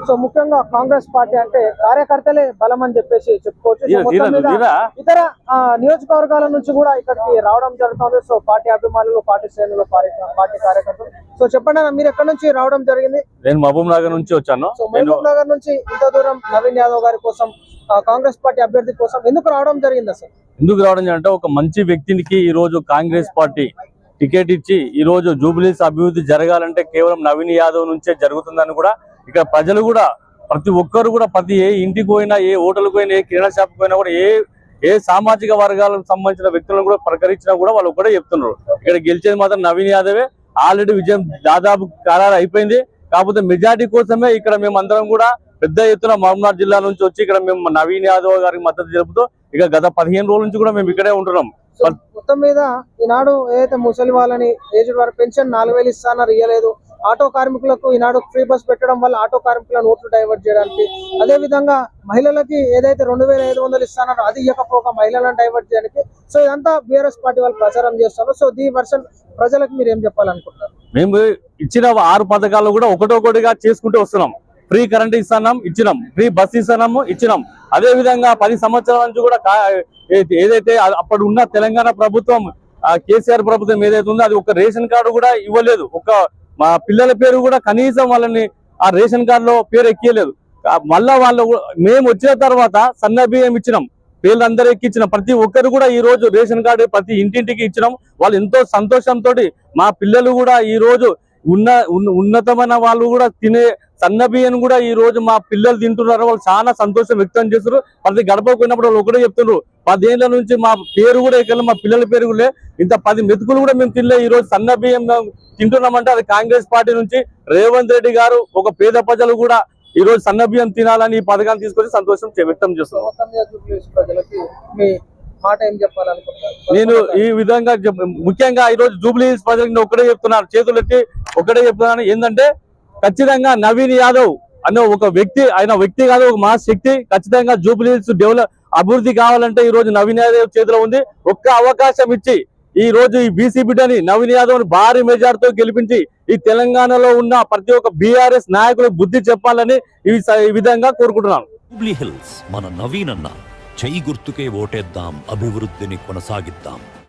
So ముఖ్యంగా Congress party అంటే కార్యకర్తలే బలం అని చెప్పేసి చెప్పుకోవచ్చు. సో మొత్తం మీద ఇతర నియోజకవర్గాల నుంచి కూడా ఇక్కడికి రావడం జరుగుతుంది. సో పార్టీ అభిమానులు, పార్టీ శ్రేణులు, పార్టీ కార్యకర్తలు. సో చెప్పండి అన్న, మీరు ఎక్కడి నుంచి రావడం జరిగింది? నేను మహబూబ్ నగర్ నుంచి వచ్చాను. సో మహబూబ్ నగర్ నుంచి ఇంత దూరం నవీన్ యాదవ్ గారి కోసం, కాంగ్రెస్ పార్టీ అభ్యర్థి కోసం ఎందుకు రావడం జరిగింది అసలు? ఎందుకు రావడం అంటే ఒక మంచి వ్యక్తికి ఈ రోజు కాంగ్రెస్ పార్టీ టికెట్ ఇచ్చి ఈ రోజు జూబ్లీస్ అభివృద్ధి జరగాలంటే కేవలం నవీన్ యాదవ్ నుంచే జరుగుతుందని కూడా ఇక్కడ ప్రజలు కూడా ప్రతి ఒక్కరు కూడా ప్రతి ఏ ఇంటికి పోయినా, ఏ హోటల్కి పోయినా, ఏ కిరాణా షాప్కి పోయినా కూడా ఏ సామాజిక వర్గాలకు సంబంధించిన వ్యక్తులను కూడా ప్రకరించినా కూడా వాళ్ళు ఒకటే చెప్తున్నారు, ఇక్కడ గెలిచేది మాత్రం నవీన్ యాదవే. ఆల్రెడీ విజయం దాదాపు ఖరారు అయిపోయింది. కాకపోతే మెజార్టీ కోసమే ఇక్కడ మేము అందరం కూడా పెద్ద ఎత్తున మహబూబ్నగర్ జిల్లా నుంచి వచ్చి ఇక్కడ మేము నవీన్ యాదవ్ గారికి మద్దతు తెలుపుతూ ఇక గత 15 రోజుల నుంచి కూడా మేము ఇక్కడే ఉంటున్నాం. మొత్తం మీద ఈనాడు ఏదైతే ముసలి వాళ్ళని ఏజ్డ్ వారి పెన్షన్ 4000 ఇస్తానని ఇయ్యలేదు. ఆటో కార్మికులకు ఈనాడు ఫ్రీ బస్ పెట్టడం వల్ల ఆటో కార్మికులను ఓట్లు డైవర్ట్ చేయడానికి, అదే విధంగా మహిళలకి ఏదైతే 2500 ఇస్తానో అది ఇవ్వకపోగా మహిళలను డైవర్ట్ చేయడానికి, సో ఇదంతా బీఆర్ఎస్ పార్టీ వాళ్ళు ప్రచారం చేస్తారు. సో ఈ వర్షన్ ప్రజలకు మీరు ఏం చెప్పాలనుకుంటారు? మేము ఇచ్చిన 6 పథకాలు కూడా ఒకటొకటిగా చేసుకుంటూ వస్తున్నాం. ఫ్రీ కరెంట్ ఇస్తున్నాం, ఇచ్చినాం. ఫ్రీ బస్ ఇస్తున్నాము, ఇచ్చినాం. అదే విధంగా 10 సంవత్సరాల నుంచి కూడా ఏదైతే అప్పుడు ఉన్న తెలంగాణ ప్రభుత్వం, కేసీఆర్ ప్రభుత్వం ఏదైతే ఉందో అది ఒక రేషన్ కార్డు కూడా ఇవ్వలేదు. మా పిల్లల పేరు కూడా కనీసం వాళ్ళని ఆ రేషన్ కార్డులో పేరు ఎక్కియలేదు. మళ్ళా వాళ్ళు మేము వచ్చిన తర్వాత సన్న బియ్యం ఇచ్చినాం, పేర్లందరూ ఎక్కించినాం. ప్రతి ఒక్కరు కూడా ఈ రోజు రేషన్ కార్డు ప్రతి ఇంటింటికి ఇచ్చినాం. వాళ్ళు ఎంతో సంతోషంతో మా పిల్లలు కూడా ఈ రోజు ఉన్నతమైన వాళ్ళు కూడా తినే సన్న బియ్యం కూడా ఈ రోజు మా పిల్లలు తింటున్నారు. వాళ్ళు చాలా సంతోషం వ్యక్తం చేస్తారు. ప్రతి గడపకు పోయినప్పుడు వాళ్ళు ఒకటే చెప్తున్నారు, 10 ఏళ్ల నుంచి మా పేరు కూడా ఎక్కడ, మా పిల్లల పేరు కూడా ఇంత 10 మెతుకులు కూడా మేము తినలే. ఈ రోజు సన్న బియ్యం తింటున్నామంటే అది కాంగ్రెస్ పార్టీ నుంచి రేవంత్ రెడ్డి గారు ఒక పేద ప్రజలు కూడా ఈ రోజు సన్న బియ్యం తినాలని ఈ పథకాన్ని తీసుకొచ్చి సంతోషం వ్యక్తం చేస్తున్నారు. నేను ఈ విధంగా ముఖ్యంగా ఈ రోజు జూబ్లీ హిల్స్ ప్రజలకు ఒకటే చెప్తున్నాను, చేతులు ఎత్తి ఒకటే చెప్తున్నాను, ఏంటంటే ఖచ్చితంగా నవీన్ యాదవ్ అనే ఒక వ్యక్తి, ఆయన వ్యక్తి కాదు, ఒక మహాశక్తి. ఖచ్చితంగా జూబ్లీ హిల్స్ అభివృద్ధి కావాలంటే ఈ రోజు నవీన్ యాదవ్ చేతిలో ఉంది. ఒక్క అవకాశం ఇచ్చి ఈ రోజు ఈ బీసీ బిడ్డని నవీన్ యాదవ్ భారీ మెజార్టీతో గెలిపించి ఈ తెలంగాణలో ఉన్న ప్రతి ఒక్క బీఆర్ఎస్ నాయకులకు బుద్ధి చెప్పాలని ఈ విధంగా కోరుకుంటున్నాను. జూబ్లీ హిల్స్ మన నవీన్ అన్న, చెయ్యి గుర్తుకే ఓటేద్దాం, అభివృద్ధిని కొనసాగిద్దాం.